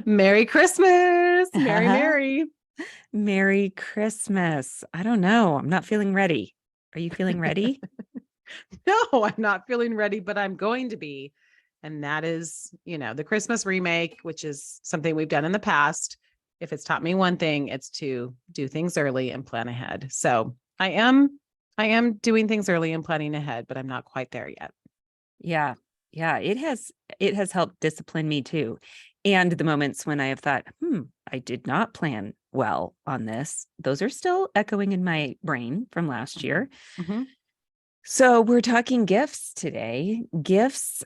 Merry Christmas. Merry. Merry Christmas. I don't know. I'm not feeling ready. Are you feeling ready? No, I'm not feeling ready, but I'm going to be. And that is, the Christmas remake, which is something we've done in the past. If it's taught me one thing, it's to do things early and plan ahead. So I am doing things early and planning ahead, but I'm not quite there yet. Yeah. Yeah. It has helped discipline me too. And the moments when I have thought, I did not plan well on this, those are still echoing in my brain from last year. Mm-hmm. So we're talking gifts today, gifts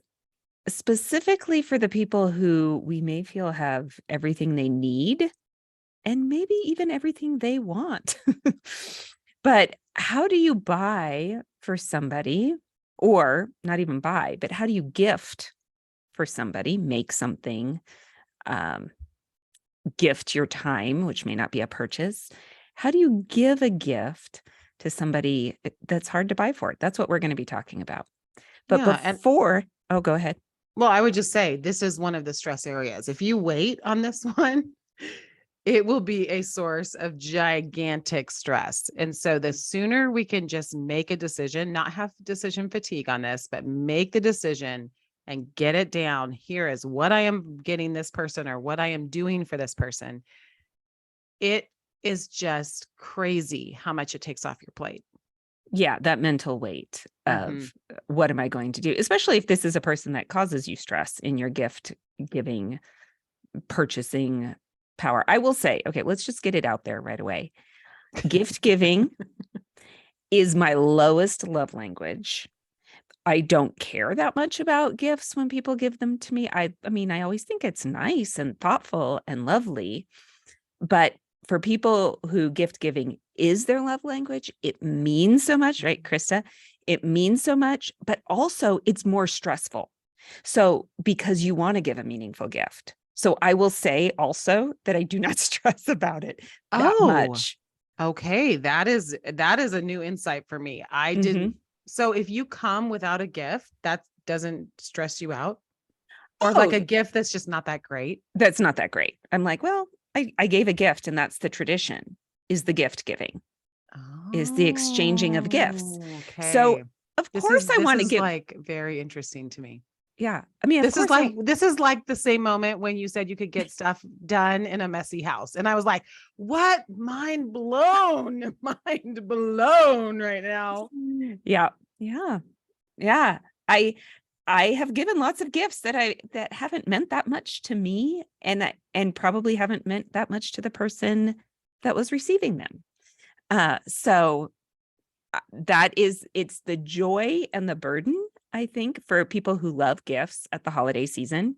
specifically for the people who we may feel have everything they need and maybe even everything they want. But how do you buy for somebody, or not even buy, but how do you gift for somebody, make something, gift your time, which may not be a purchase? How do you give a gift to somebody that's hard to buy for? That's what we're going to be talking about. But go ahead. Well, I would just say this is one of the stress areas. If you wait on this one, it will be a source of gigantic stress. And so the sooner we can just make a decision, not have decision fatigue on this, but make the decision and get it down. Here is what I am getting this person or what I am doing for this person. It is just crazy how much it takes off your plate. Yeah, that mental weight of what am I going to do, especially if this is a person that causes you stress in your gift giving, purchasing power. I will say, okay, let's just get it out there right away. Gift giving is my lowest love language. I don't care that much about gifts when people give them to me. I mean, I always think it's nice and thoughtful and lovely, but for people who gift giving is their love language, it means so much, right, Krista? It means so much, but also it's more stressful. So because you want to give a meaningful gift. So I will say also that I do not stress about it that much. Okay. That is a new insight for me. I didn't. So if you come without a gift, that doesn't stress you out? Or like a gift that's just not that great? That's not that great. I'm like, well, I gave a gift, and that's the tradition, is the gift giving, is the exchanging of gifts. Okay. So of course I want to give. Like very interesting to me. Yeah. I mean, this is like the same moment when you said you could get stuff done in a messy house. And I was like, what? Mind blown right now. Yeah. Yeah. Yeah. I have given lots of gifts that haven't meant that much to me, and probably haven't meant that much to the person that was receiving them. So it's the joy and the burden, I think, for people who love gifts at the holiday season.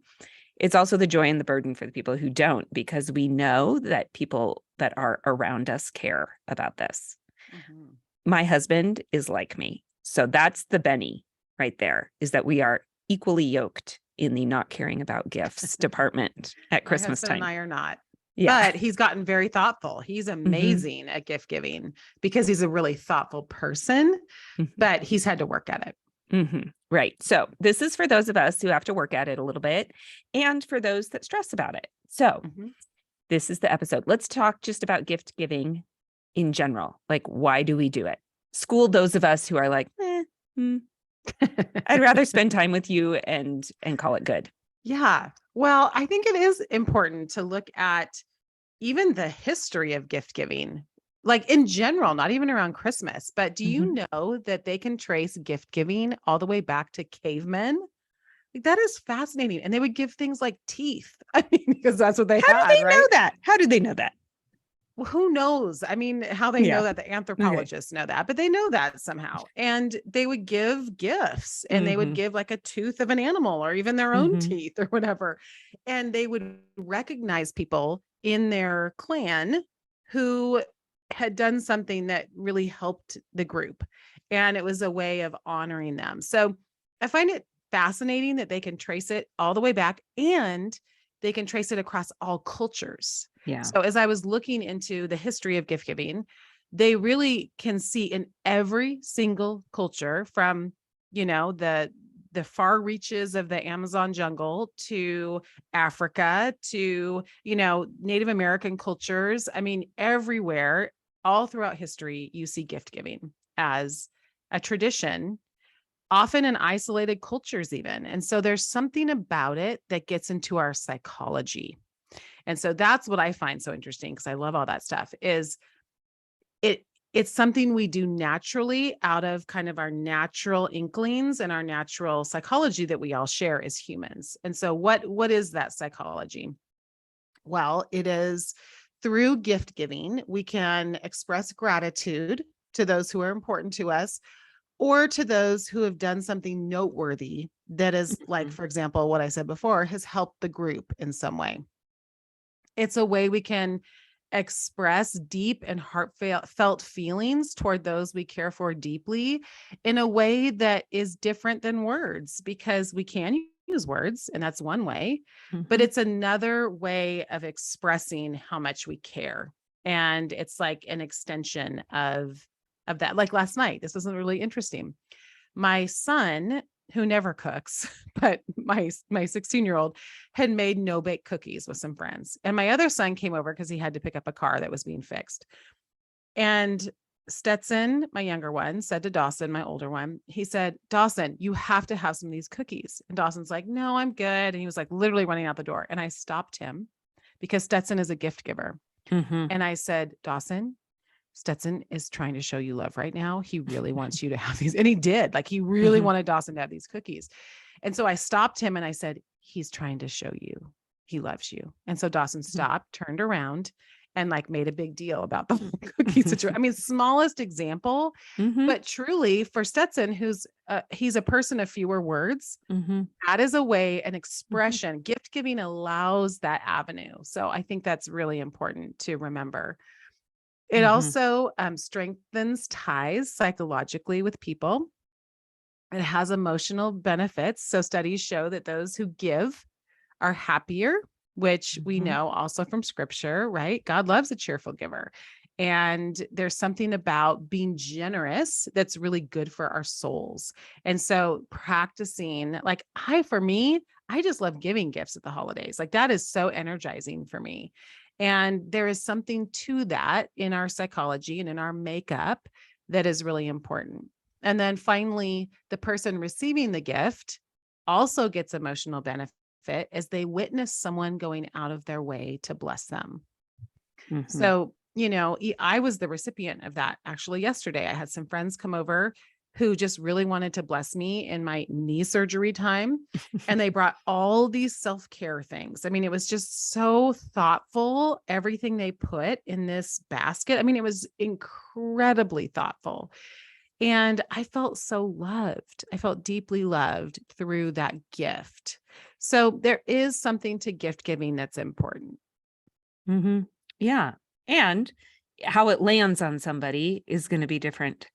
It's also the joy and the burden for the people who don't, because we know that people that are around us care about this. My husband is like me. So that's the Benny right there, is that we are equally yoked in the not caring about gifts department at Christmas time. And I are not. Yeah. But he's gotten very thoughtful. He's amazing at gift giving because he's a really thoughtful person, but he's had to work at it. Right. So this is for those of us who have to work at it a little bit, and for those that stress about it. So this is the episode. Let's talk just about gift giving in general. Like, why do we do it? School those of us who are like, I'd rather spend time with you and call it good. Yeah. Well, I think it is important to look at even the history of gift giving, like in general, not even around Christmas, but do you know that they can trace gift giving all the way back to cavemen? Like, that is fascinating. And they would give things like teeth. I mean, because that's what they had. How do they know that? How do they know that? Well, who knows? I mean, how they know that, the anthropologists know that, but they know that somehow. And they would give gifts, and they would give like a tooth of an animal or even their own teeth or whatever. And they would recognize people in their clan who had done something that really helped the group. And it was a way of honoring them. So I find it fascinating that they can trace it all the way back, and they can trace it across all cultures. Yeah. So as I was looking into the history of gift giving, they really can see in every single culture, from, the the far reaches of the Amazon jungle to Africa to, Native American cultures. I mean, everywhere, all throughout history, you see gift giving as a tradition, often in isolated cultures even. And so there's something about it that gets into our psychology. And so that's what I find so interesting, because I love all that stuff, is it's something we do naturally out of kind of our natural inklings and our natural psychology that we all share as humans. And so what is that psychology? Well, it is through gift giving, we can express gratitude to those who are important to us, or to those who have done something noteworthy that is, like, for example, what I said before, has helped the group in some way. It's a way we can express deep and heartfelt feelings toward those we care for deeply in a way that is different than words, because we can use words, and that's one way, but it's another way of expressing how much we care. And it's like an extension of that. Like last night, this was really interesting. My son, who never cooks, but my 16-year-old had made no-bake cookies with some friends. And my other son came over because he had to pick up a car that was being fixed. And Stetson, my younger one, said to Dawson, my older one, he said, "Dawson, you have to have some of these cookies." And Dawson's like, "No, I'm good." And he was like literally running out the door. And I stopped him because Stetson is a gift giver. And I said, "Dawson, Stetson is trying to show you love right now. He really wants you to have these." And he did. Like, he really wanted Dawson to have these cookies. And so I stopped him and I said, "He's trying to show you he loves you." And so Dawson stopped, turned around, and like made a big deal about the whole cookie situation. I mean, smallest example, but truly for Stetson, he's a person of fewer words. That is a way, an expression. Gift giving allows that avenue. So I think that's really important to remember. It also strengthens ties psychologically with people. It has emotional benefits. So studies show that those who give are happier, which we know also from scripture, right? God loves a cheerful giver. And there's something about being generous that's really good for our souls. And so practicing, like, for me, I just love giving gifts at the holidays. Like, that is so energizing for me. And there is something to that in our psychology and in our makeup that is really important. And then finally, the person receiving the gift also gets emotional benefit as they witness someone going out of their way to bless them. So, I was the recipient of that actually yesterday. I had some friends come over who just really wanted to bless me in my knee surgery time. And they brought all these self-care things. I mean, it was just so thoughtful, everything they put in this basket. I mean, it was incredibly thoughtful. And I felt so loved. I felt deeply loved through that gift. So there is something to gift giving that's important. Yeah. And how it lands on somebody is going to be different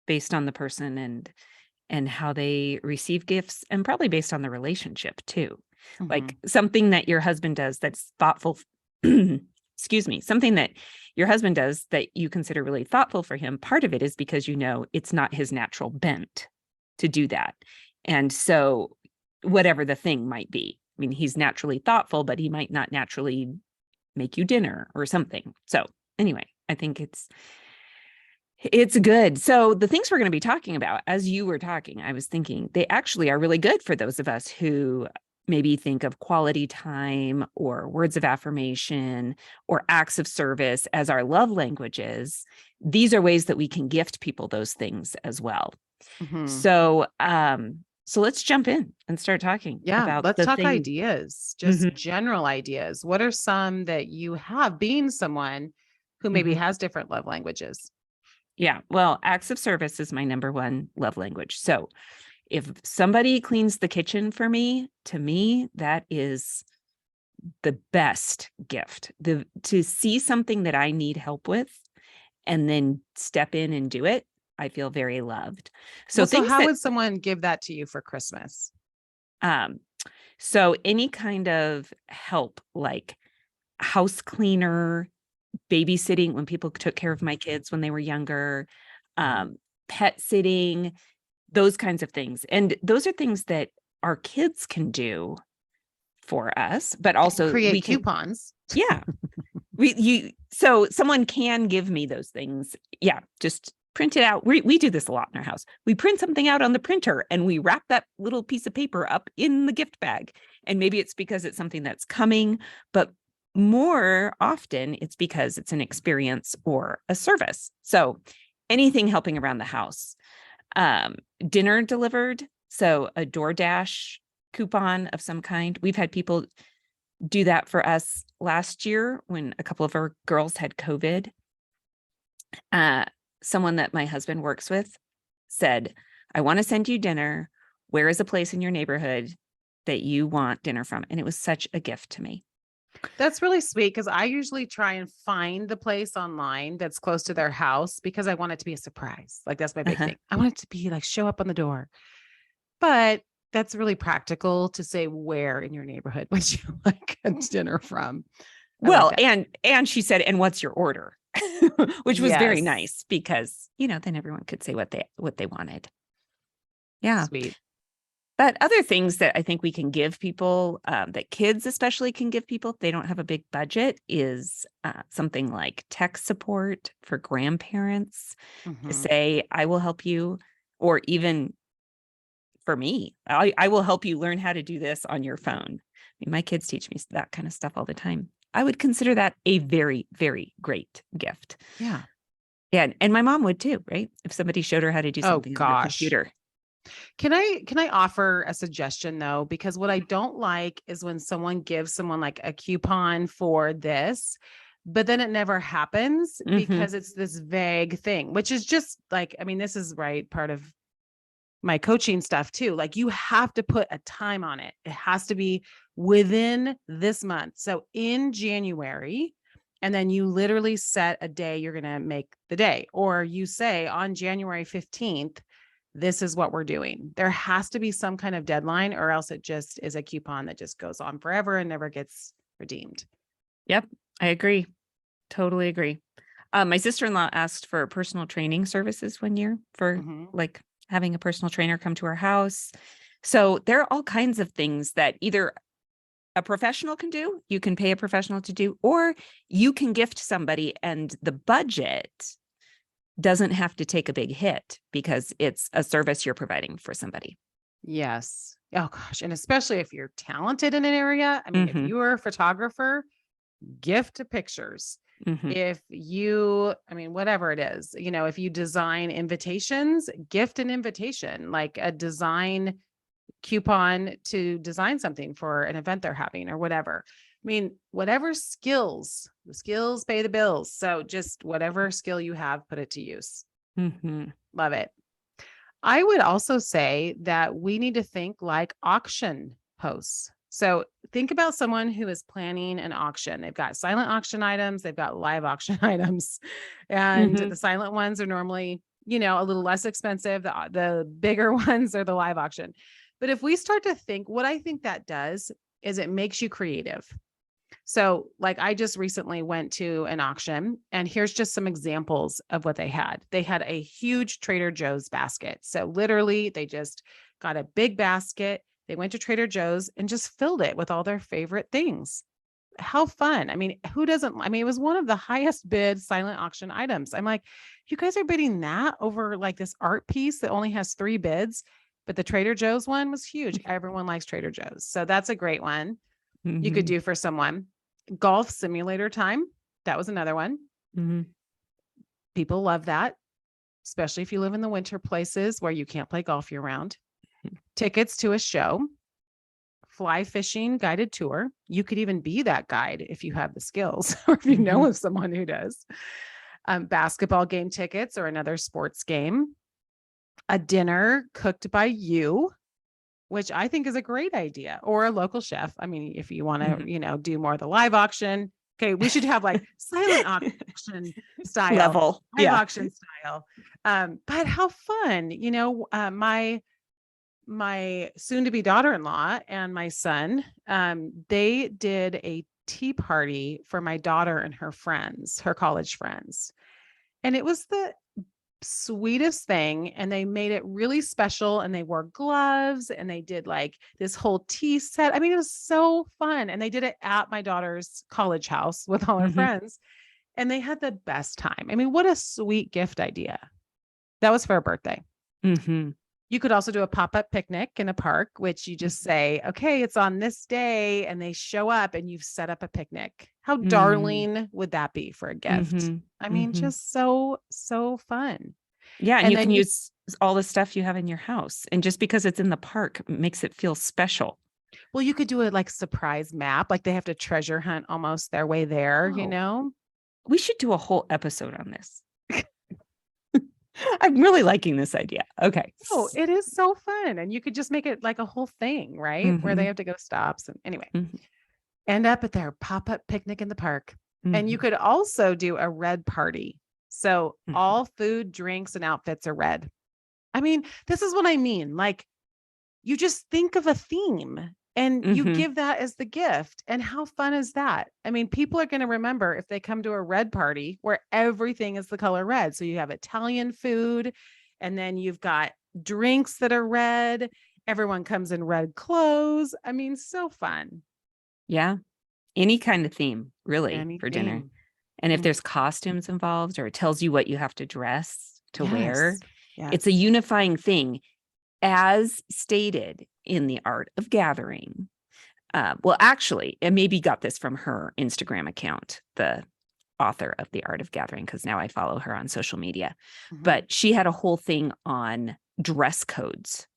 based on the person and how they receive gifts, and probably based on the relationship too. Like something that your husband does that's thoughtful, excuse me, something that your husband does that you consider really thoughtful for him. Part of it is because it's not his natural bent to do that. And so whatever the thing might be, I mean, he's naturally thoughtful, but he might not naturally make you dinner or something. So anyway, I think it's good. So the things we're going to be talking about, as you were talking, I was thinking they actually are really good for those of us who maybe think of quality time or words of affirmation or acts of service as our love languages. These are ways that we can gift people those things as well. So, so let's jump in and start talking. Let's talk ideas, just general ideas. What are some that you have, being someone who maybe has different love languages? Yeah. Well, acts of service is my number one love language. So if somebody cleans the kitchen for me, to me, that is the best gift. To see something that I need help with and then step in and do it, I feel very loved. So, how would someone give that to you for Christmas? So any kind of help, like house cleaner, babysitting when people took care of my kids when they were younger, pet sitting, those kinds of things. And those are things that our kids can do for us, but also create we can, coupons. Yeah. So someone can give me those things. Yeah. Just print it out. We do this a lot in our house. We print something out on the printer and we wrap that little piece of paper up in the gift bag. And maybe it's because it's something that's coming, but more often it's because it's an experience or a service. So anything helping around the house, dinner delivered. So a DoorDash coupon of some kind. We've had people do that for us last year when a couple of our girls had COVID. Someone that my husband works with said, I want to send you dinner. Where is a place in your neighborhood that you want dinner from? And it was such a gift to me. That's really sweet because I usually try and find the place online that's close to their house because I want it to be a surprise. Like that's my big thing. I want it to be like show up on the door. But that's really practical to say where in your neighborhood would you like a dinner from? Well, and she said, and what's your order? Which was very nice because, then everyone could say what they wanted. Yeah. Sweet. But other things that I think we can give people, that kids especially can give people if they don't have a big budget, is something like tech support for grandparents to say, I will help you, or even for me, I will help you learn how to do this on your phone. I mean, my kids teach me that kind of stuff all the time. I would consider that a very, very great gift. Yeah. And my mom would too, right? If somebody showed her how to do something on the computer. Can I offer a suggestion though? Because what I don't like is when someone gives someone like a coupon for this, but then it never happens because it's this vague thing, which is just like, I mean, this is part of my coaching stuff too. Like you have to put a time on it. It has to be within this month. So in January, and then you literally set a day you're going to make the day, or you say on January 15th, this is what we're doing. There has to be some kind of deadline, or else it just is a coupon that just goes on forever and never gets redeemed. Yep. I agree. Totally agree. My sister-in-law asked for personal training services one year for like having a personal trainer come to our house. So there are all kinds of things that either a professional can do, you can pay a professional to do, or you can gift somebody and the budget doesn't have to take a big hit because it's a service you're providing for somebody. Yes. Oh gosh. And especially if you're talented in an area. I mean, if you are a photographer, gift pictures. If you, whatever it is, if you design invitations, gift an invitation, like a design coupon to design something for an event they're having or whatever. I mean, whatever the skills pay the bills. So just whatever skill you have, put it to use. Love it. I would also say that we need to think like auction hosts. So think about someone who is planning an auction. They've got silent auction items. They've got live auction items. And the silent ones are normally, a little less expensive. The bigger ones are the live auction. But if we start to think, what I think that does is it makes you creative. So like I just recently went to an auction, and here's just some examples of what they had. They had a huge Trader Joe's basket. So literally they just got a big basket. They went to Trader Joe's and just filled it with all their favorite things. How fun. I mean, who doesn't, it was one of the highest bid silent auction items. I'm like, you guys are bidding that over like this art piece that only has 3 bids, but the Trader Joe's one was huge. Everyone likes Trader Joe's. So that's a great one you could do for someone. Golf simulator time. That was another one. People love that, especially if you live in the winter places where you can't play golf year round. Tickets to a show, fly fishing guided tour. You could even be that guide if you have the skills or if you know of someone who does. Basketball game tickets or another sports game. A dinner cooked by you, which I think is a great idea, or a local chef. I mean, if you want to, do more of the live auction. Okay, we should have like silent auction style level, live auction style. But how fun, my soon-to-be daughter-in-law and my son, they did a tea party for my daughter and her friends, her college friends. And it was the sweetest thing. And they made it really special, and they wore gloves, and they did like this whole tea set. I mean, it was so fun. And they did it at my daughter's college house with all her friends, and they had the best time. I mean, what a sweet gift idea. That was for her birthday. You could also do a pop-up picnic in a park, which you just say, okay, it's on this day, and they show up and you've set up a picnic. How darling would that be for a gift? I mean, just so fun. Yeah. And you can use all the stuff you have in your house. And just because it's in the park makes it feel special. Well, you could do it like surprise map, like they have to treasure hunt almost their way there, you know? We should do a whole episode on this. I'm really liking this idea. Okay. Oh, it is so fun. And you could just make it like a whole thing, right? Where they have to go stops. And anyway, end up at their pop-up picnic in the park. And you could also do a red party. So all food, drinks, and outfits are red. I mean, this is what I mean. Like, you just think of a theme and you give that as the gift. And how fun is that? I mean, people are going to remember if they come to a red party where everything is the color red. So you have Italian food, and then you've got drinks that are red. Everyone comes in red clothes. I mean, so fun. Yeah. Any kind of theme, really, for dinner. And if there's costumes involved, or it tells you what you have to dress to wear, it's a unifying thing. As stated in The Art of Gathering. Well, actually, and maybe got this from her Instagram account, the author of The Art of Gathering, because now I follow her on social media. But she had a whole thing on dress codes.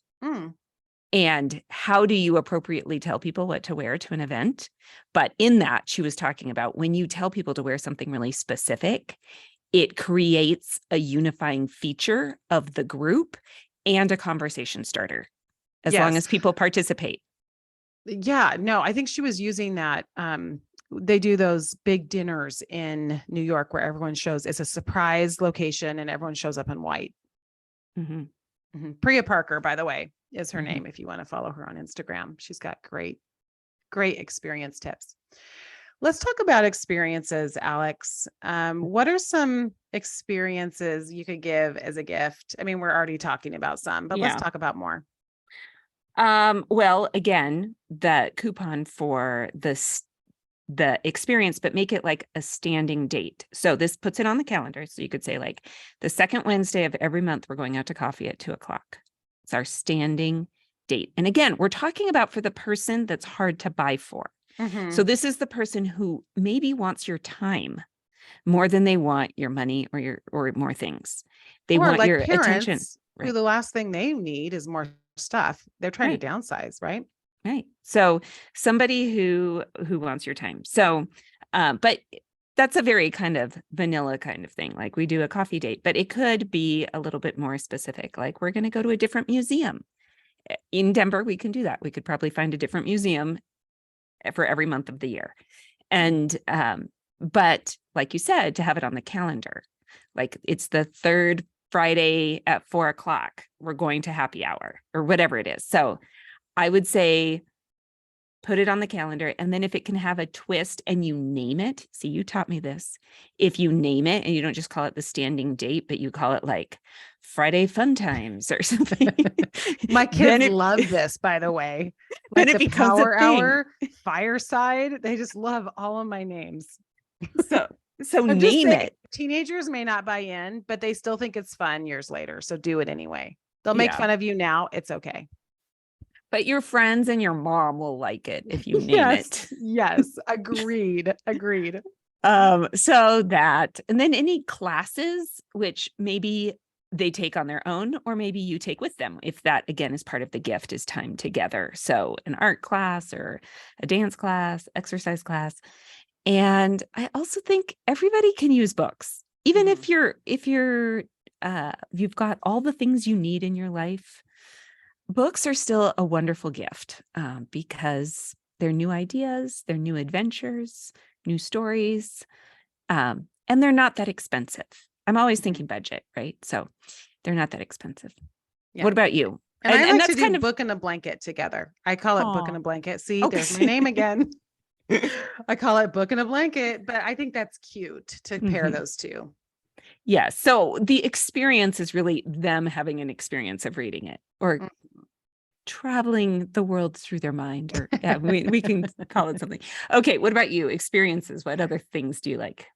And how do you appropriately tell people what to wear to an event? But in that, she was talking about when you tell people to wear something really specific, it creates a unifying feature of the group and a conversation starter, as long as people participate. Yeah, no, I think she was using that. They do those big dinners in New York where everyone shows, it's a surprise location and everyone shows up in white. Priya Parker, by the way, is her name. If you want to follow her on Instagram, she's got great experience tips. Let's talk about experiences, Alex. What are some experiences you could give as a gift? I mean, we're already talking about some, but let's talk about more. Well, again, the coupon for the experience, but make it like a standing date. So this puts it on the calendar. So you could say like the second Wednesday of every month, we're going out to coffee at 2:00. It's our standing date. And again, we're talking about for the person that's hard to buy for. So this is the person who maybe wants your time more than they want your money or more things. They want like your attention. Who the last thing they need is more stuff. They're trying to downsize, right? Right. So somebody who wants your time. So, but that's a very kind of vanilla kind of thing. Like we do a coffee date, but it could be a little bit more specific. Like we're going to go to a different museum in Denver. We can do that. We could probably find a different museum for every month of the year. And, but like you said, to have it on the calendar, like it's the third Friday at 4:00, we're going to happy hour or whatever it is. So I would say, put it on the calendar. And then if it can have a twist and you name it, see, you taught me this. If you name it and you don't just call it the standing date, but you call it like Friday Fun Times or something. My kids love this, by the way. Like it the Power Hour, Fireside. They just love all of my names. So name it. Teenagers may not buy in, but they still think it's fun years later. So do it anyway. They'll make fun of you now. It's okay. But your friends and your mom will like it if you name it. Yes. Agreed. So that, and then any classes, which maybe they take on their own, or maybe you take with them. If that, again, is part of the gift, is time together. So an art class or a dance class, exercise class. And I also think everybody can use books, even if you've got all the things you need in your life. Books are still a wonderful gift because they're new ideas, they're new adventures, new stories, and they're not that expensive. I'm always thinking budget, right? So they're not that expensive. Yeah. What about you? And I like to do book and a blanket together. I call it book and a blanket. See, there's my name again. I call it book and a blanket, but I think that's cute to pair those two. Yeah. So the experience is really them having an experience of reading it or traveling the world through their mind, or yeah, we can call it something. Okay. What about you? Experiences. What other things do you like?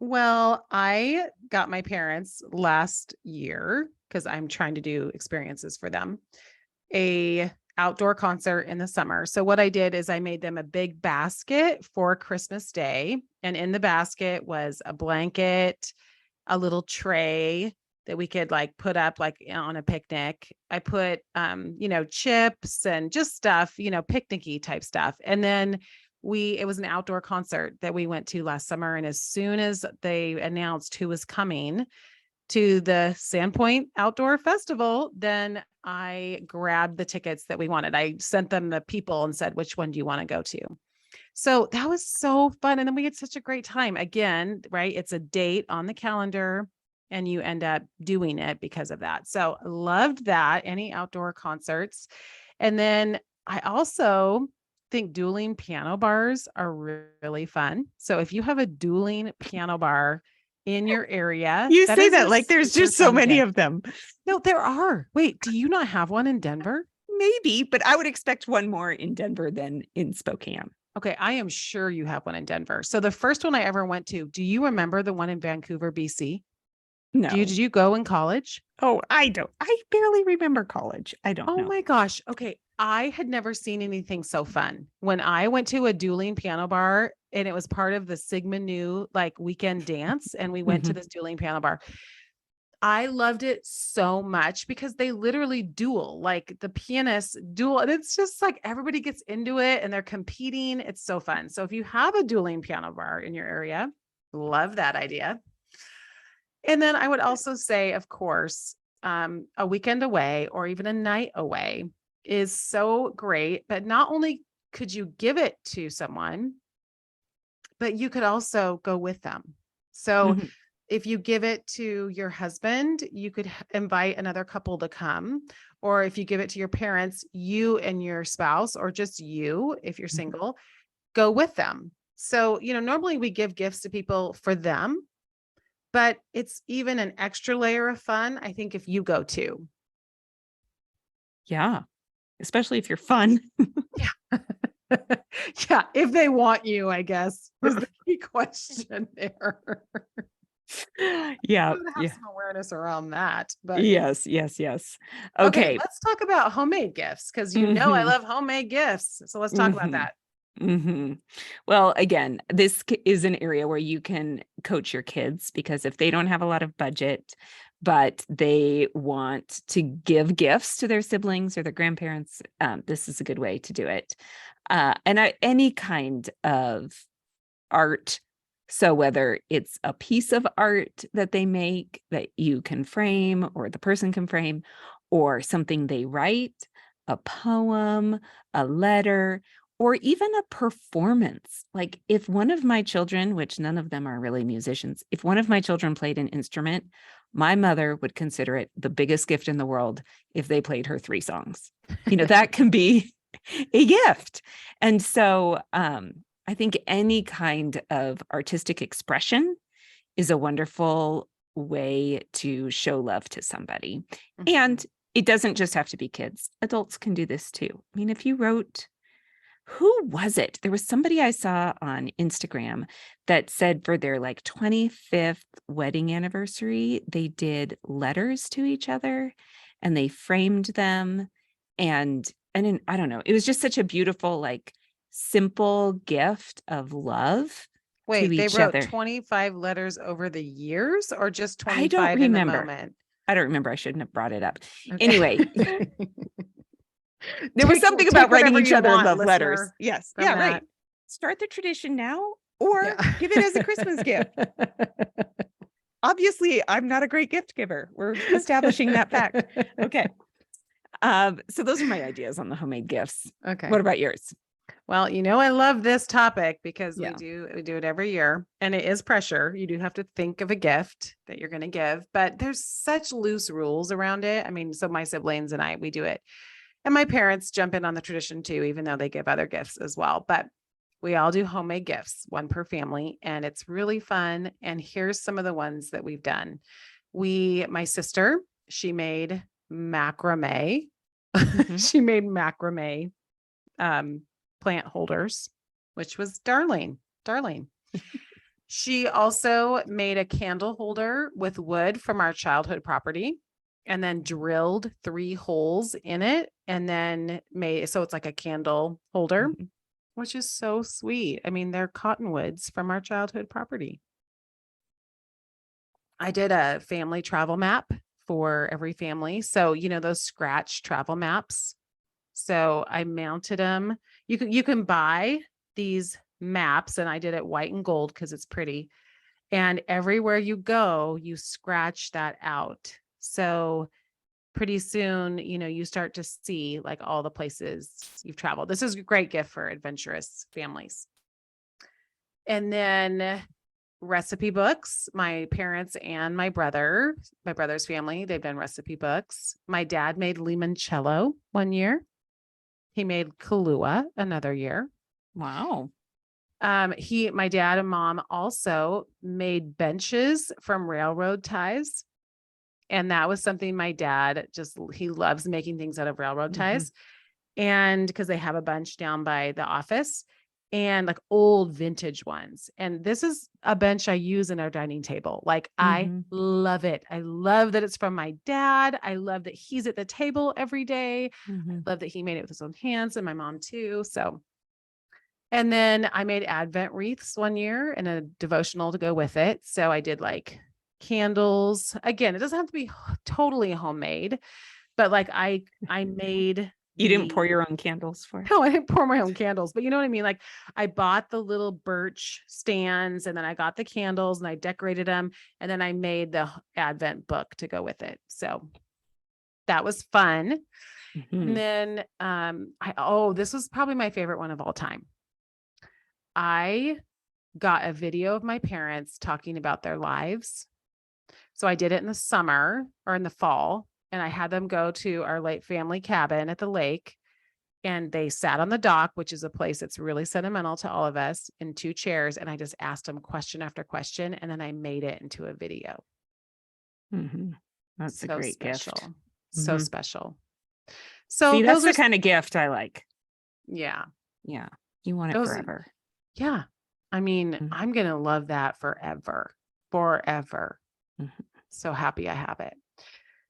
Well, I got my parents last year because I'm trying to do experiences for them, a outdoor concert in the summer. So what I did is I made them a big basket for Christmas Day. And in the basket was a blanket, a little tray that we could like put up like on a picnic. I put chips and just stuff, picnicky type stuff. And then it was an outdoor concert that we went to last summer. And as soon as they announced who was coming to the Sandpoint Outdoor Festival, then I grabbed the tickets that we wanted. I sent them the people and said, which one do you want to go to? So that was so fun. And then we had such a great time. Again, right? It's a date on the calendar and you end up doing it because of that. So loved that. Any outdoor concerts. And then I also think dueling piano bars are really fun. So if you have a dueling piano bar in your area, you say that like there's just so many of them. No, there are. Wait, do you not have one in Denver? Maybe, but I would expect one more in Denver than in Spokane. Okay, I am sure you have one in Denver. So the first one I ever went to, do you remember the one in Vancouver, BC? No. Did you go in college? Oh, I don't. I barely remember college. I don't know. Oh my gosh. Okay. I had never seen anything so fun. When I went to a dueling piano bar and it was part of the Sigma Nu like weekend dance, and we went to this dueling piano bar. I loved it so much because they literally duel, like the pianists duel. And it's just like everybody gets into it and they're competing. It's so fun. So if you have a dueling piano bar in your area, love that idea. And then I would also say, of course, a weekend away or even a night away is so great. But not only could you give it to someone, but you could also go with them. So if you give it to your husband, you could invite another couple to come. Or if you give it to your parents, you and your spouse, or just you, if you're single, go with them. So, normally we give gifts to people for them, but it's even an extra layer of fun, I think, if you go too. Yeah. Especially if you're fun. Yeah. Yeah. If they want you, I guess, is the key question there. Yeah. Have some awareness around that. But yes. Okay. Let's talk about homemade gifts because I love homemade gifts. So let's talk about that. Well, again, this is an area where you can coach your kids, because if they don't have a lot of budget, but they want to give gifts to their siblings or their grandparents, this is a good way to do it. And any kind of art. So whether it's a piece of art that they make that you can frame or the person can frame, or something they write, a poem, a letter, or even a performance. Like if one of my children, which none of them are really musicians, if one of my children played an instrument, my mother would consider it the biggest gift in the world if they played her 3 songs. That can be a gift. And so I think any kind of artistic expression is a wonderful way to show love to somebody. And it doesn't just have to be kids. Adults can do this too. I mean, if you wrote, who was it? There was somebody I saw on Instagram that said for their 25th wedding anniversary, they did letters to each other and they framed them. And I don't know, it was just such a beautiful, simple gift of love. Wait, to they each wrote other. 25 letters over the years, or just 25 I don't remember. in the moment? I don't remember. I shouldn't have brought it up. Okay. Anyway. There was something about writing each other love letters. Yes. Yeah, right. Start the tradition now, or give it as a Christmas gift. Obviously, I'm not a great gift giver. We're establishing that fact. Okay. So those are my ideas on the homemade gifts. Okay. What about yours? Well, I love this topic because we do it every year, and it is pressure. You do have to think of a gift that you're going to give, but there's such loose rules around it. I mean, so my siblings and I, we do it. And my parents jump in on the tradition too, even though they give other gifts as well. But We all do homemade gifts, one per family, and it's really fun. And here's some of the ones that we've done. My sister, she made macrame. She made macrame plant holders, which was darling. She also made a candle holder with wood from our childhood property and then drilled 3 holes in it and then so it's like a candle holder, which is so sweet. I mean, they're cottonwoods from our childhood property. I did a family travel map for every family. So, those scratch travel maps. So I mounted them. You can buy these maps, and I did it white and gold because it's pretty. And everywhere you go, you scratch that out. So pretty soon, you start to see like all the places you've traveled. This is a great gift for adventurous families. And then recipe books. My parents and my brother's family, they've done recipe books. My dad made limoncello one year. He made Kahlua another year. Wow. My dad and mom also made benches from railroad ties. And that was something my dad he loves making things out of railroad ties. And because they have a bunch down by the office and like old vintage ones. And this is a bench I use in our dining table. Like I love it. I love that it's from my dad. I love that he's at the table every day. I love that he made it with his own hands, and my mom too. So, and then I made Advent wreaths one year and a devotional to go with it. So I did like candles. Again, it doesn't have to be totally homemade, but like I made. You didn't pour your own candles for it? No, I didn't pour my own candles, but you know what I mean? Like I bought the little birch stands, and then I got the candles and I decorated them, and then I made the Advent book to go with it. So that was fun. And then this was probably my favorite one of all time. I got a video of my parents talking about their lives. So I did it in the summer or in the fall. And I had them go to our late family cabin at the lake, and they sat on the dock, which is a place that's really sentimental to all of us, in 2 chairs. And I just asked them question after question. And then I made it into a video. That's a great special. gift. So special. So see, that's the kind of gift I like. Yeah. Yeah. You want it forever. Yeah. I mean, I'm going to love that forever. So happy I have it.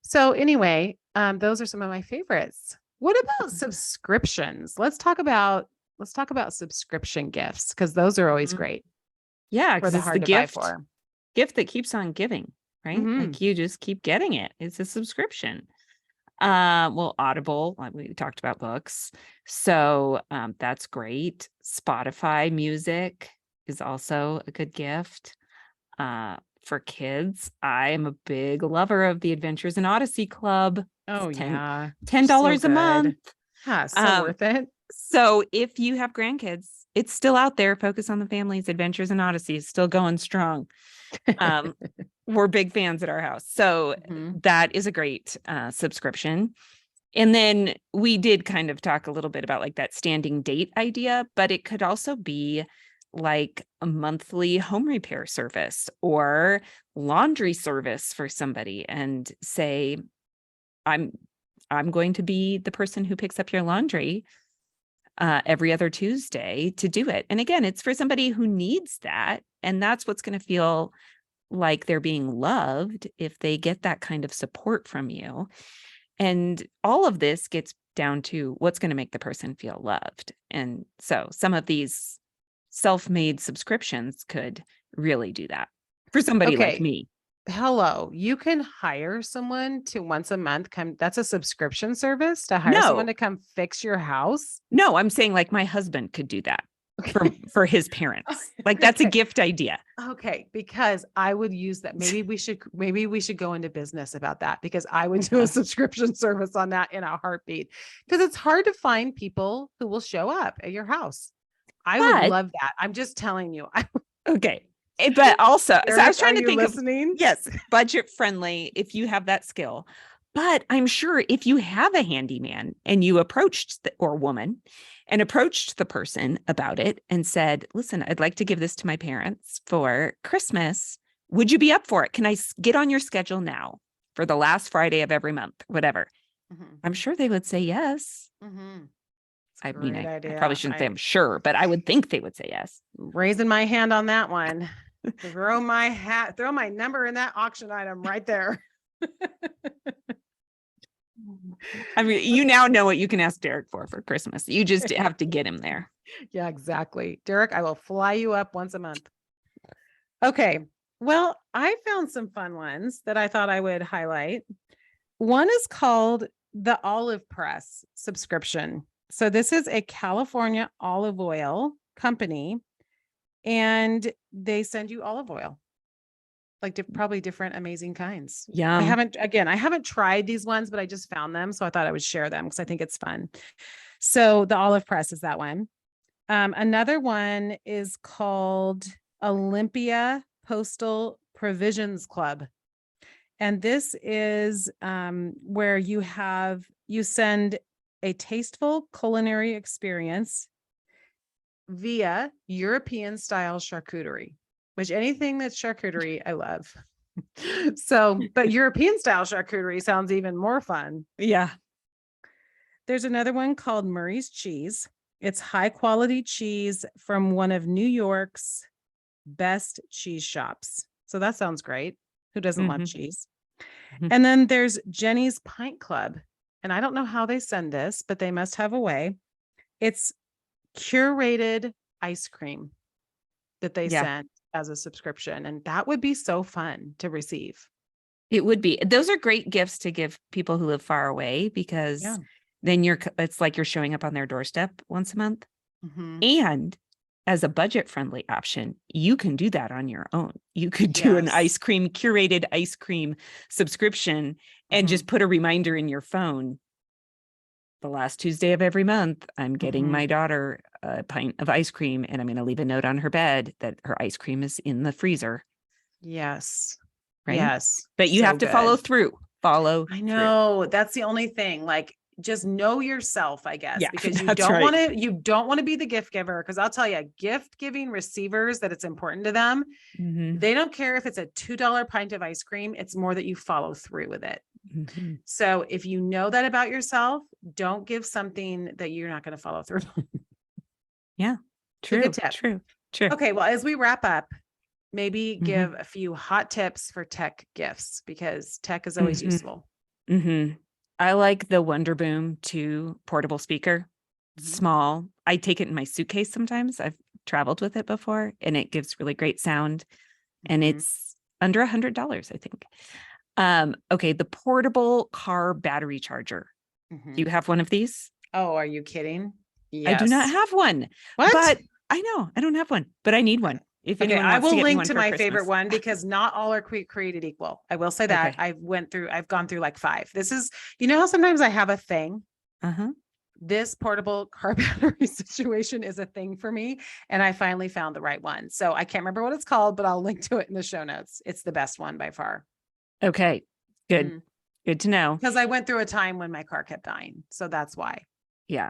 So anyway, those are some of my favorites. What about subscriptions? Let's talk about subscription gifts, because those are always great. Yeah, because it's the gift that keeps on giving, right? Like you just keep getting it. It's a subscription. Well, Audible, like we talked about books. So that's great. Spotify music is also a good gift. For kids, I am a big lover of the Adventures in Odyssey Club. Oh, yeah. $10 a month. Yeah, so worth it. So if you have grandkids, it's still out there. Focus on the Family's Adventures in Odyssey is still going strong. We're big fans at our house. So that is a great subscription. And then we did kind of talk a little bit about like that standing date idea, but it could also be like a monthly home repair service or laundry service for somebody, and say, I'm going to be the person who picks up your laundry every other Tuesday to do it. And again, it's for somebody who needs that. And that's what's going to feel like they're being loved if they get that kind of support from you. And all of this gets down to what's going to make the person feel loved. And so some of these self-made subscriptions could really do that for somebody like me. Hello, you can hire someone to once a month come. That's a subscription service to hire someone to come fix your house. No, I'm saying like my husband could do that for his parents. Like that's a gift idea. Okay, because I would use that. Maybe we should go into business about that, because I would do a subscription service on that in a heartbeat, because it's hard to find people who will show up at your house. I would love that. I'm just telling you. Okay. But also, Eric, so I was trying to think listening? Yes, budget friendly if you have that skill. But I'm sure if you have a handyman and you approached or woman and approached the person about it and said, listen, I'd like to give this to my parents for Christmas. Would you be up for it? Can I get on your schedule now for the last Friday of every month, whatever? I'm sure they would say yes. I mean, I probably shouldn't say I'm sure, but I would think they would say yes. Raising my hand on that one. Throw my number in that auction item right there. I mean, you now know what you can ask Derek for Christmas. You just have to get him there. Yeah, exactly. Derek, I will fly you up once a month. Okay. Well, I found some fun ones that I thought I would highlight. One is called the Olive Press subscription. So this is a California olive oil company, and they send you olive oil, like probably different amazing kinds. Yeah. I haven't tried these ones, but I just found them. So I thought I would share them because I think it's fun. So the Olive Press is that one. Another one is called Olympia Postal Provisions Club. And this is where you send a tasteful culinary experience via European style charcuterie, which anything that's charcuterie, I love. So, but European style charcuterie sounds even more fun. Yeah. There's another one called Murray's Cheese. It's high quality cheese from one of New York's best cheese shops. So that sounds great. Who doesn't love cheese? And then there's Jenny's Pint Club. And I don't know how they send this, but they must have a way. It's curated ice cream that they send as a subscription. And that would be so fun to receive. It would be. Those are great gifts to give people who live far away, because then it's like you're showing up on their doorstep once a month. And as a budget friendly option, you can do that on your own. You could do an curated ice cream subscription and just put a reminder in your phone. The last Tuesday of every month, I'm getting my daughter a pint of ice cream, and I'm going to leave a note on her bed that her ice cream is in the freezer. Yes. Right? Yes. But you have to follow through. I know. That's the only thing. Like, just know yourself, I guess, because you don't want to be the gift giver. Because I'll tell you, gift giving receivers, that it's important to them. They don't care if it's a $2 pint of ice cream. It's more that you follow through with it. So if you know that about yourself, don't give something that you're not going to follow through. Yeah. True. True. Okay. Well, as we wrap up, maybe give a few hot tips for tech gifts, because tech is always useful. I like the Wonder Boom 2 portable speaker. Small. I take it in my suitcase sometimes. I've traveled with it before, and it gives really great sound. And it's under $100, I think. Okay, the portable car battery charger. Do you have one of these? Oh, are you kidding? Yes. I do not have one. What? But I know I don't have one, but I need one. If anyone wants I will to get link me one to for my Christmas. favorite one, because not all are created equal. I will say that. Okay. I've gone through like 5. This is, how sometimes I have a thing. This portable car battery situation is a thing for me. And I finally found the right one. So I can't remember what it's called, but I'll link to it in the show notes. It's the best one by far. Okay, good. Good to know. Because I went through a time when my car kept dying. So that's why. Yeah.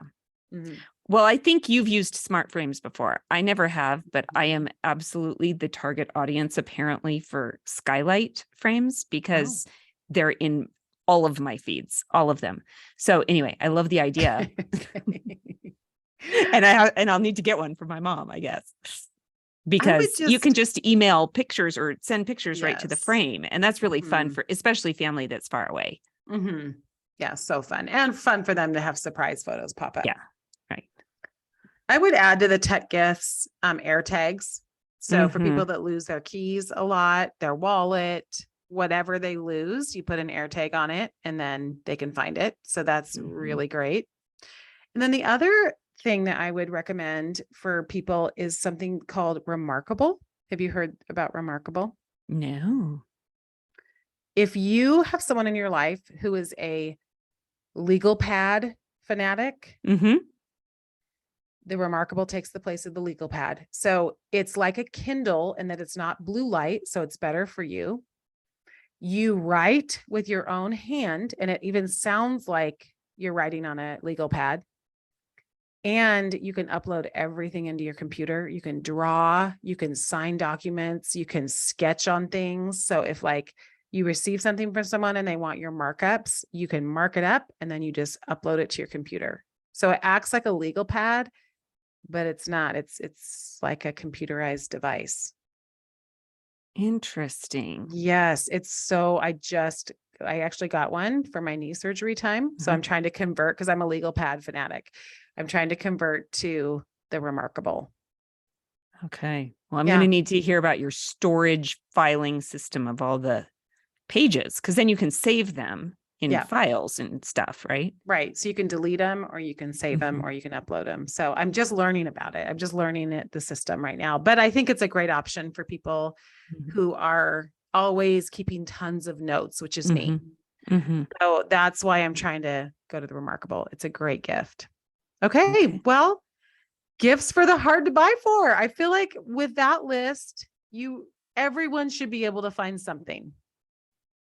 Well, I think you've used smart frames before. I never have, but I am absolutely the target audience apparently for skylight frames, because they're in all of my feeds, all of them. So anyway, I love the idea. And I'll need to get one for my mom, I guess, because you can just email pictures or send pictures right to the frame. And that's really fun for especially family that's far away. Yeah, so fun, and fun for them to have surprise photos pop up. Yeah, right. I would add to the tech gifts, air tags. So for people that lose their keys a lot, their wallet, whatever they lose, you put an air tag on it and then they can find it. So that's really great. And then the other thing that I would recommend for people is something called Remarkable. Have you heard about Remarkable? No. If you have someone in your life who is a legal pad fanatic, the Remarkable takes the place of the legal pad. So it's like a Kindle in that it's not blue light, so it's better for you. You write with your own hand, and it even sounds like you're writing on a legal pad. And you can upload everything into your computer. You can draw, you can sign documents, you can sketch on things. So if like you receive something from someone and they want your markups, you can mark it up and then you just upload it to your computer. So it acts like a legal pad, but it's not. It's like a computerized device. Interesting. Yes, I actually got one for my knee surgery time. So I'm trying to convert, because I'm a legal pad fanatic. I'm trying to convert to the Remarkable. Okay. Well, I'm going to need to hear about your storage filing system of all the pages, because then you can save them in files and stuff, right? Right. So you can delete them, or you can save them, or you can upload them. So I'm just learning about it. I'm just learning the system right now. But I think it's a great option for people who are always keeping tons of notes, which is me. So that's why I'm trying to go to the Remarkable. It's a great gift. Okay. Well, gifts for the hard to buy for. I feel like with that list, everyone should be able to find something.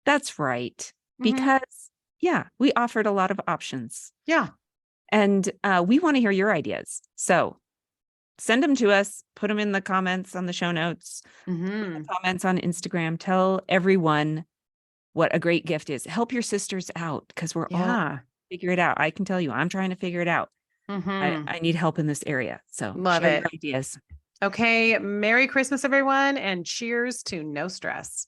That's right. Because we offered a lot of options. Yeah. And we want to hear your ideas. So send them to us, put them in the comments on the show notes, comments on Instagram. Tell everyone what a great gift is. Help your sisters out, because we're all figure it out. I can tell you, I'm trying to figure it out. I need help in this area. So love share it. your ideas. Okay. Merry Christmas, everyone. And cheers to no stress.